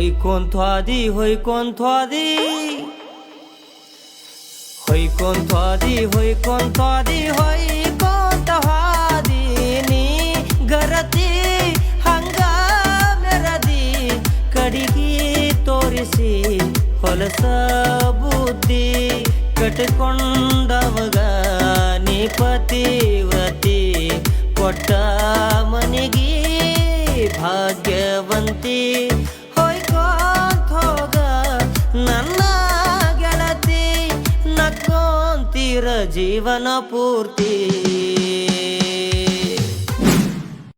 ಹೊಯ್ಕೊಂತ್ವಾದಿ ಹೊಯ್ಕೊಂತ್ವಾದಿ ಹೊಯ್ಕೊಂತ್ವಾದಿ ಹೊಯ್ಕೊಂತ್ವಾದಿ ಹೊಯ್ಕೊಂತ್ವಾದಿ ನೀ ಗರತಿ ಹಂಗ ಮೆರದಿ ಕಡಿಗಿ ತೋರಿಸಿ ಹೊಲಸ ಬುದ್ಧಿ ಕಟ್ಕೊಂಡವಗ ನೀ ಪತಿವತಿ ಕೊಟ್ಟ ಮನೆಗಿ ಭಾಗ್ಯವಂತಿ ಹೊಯ್ಕೊಂತ ಹೋಗ ನನ್ನ ಗೆಳತಿ ನಕ್ಕೊಂತೀರ ಜೀವನ ಪೂರ್ತಿ.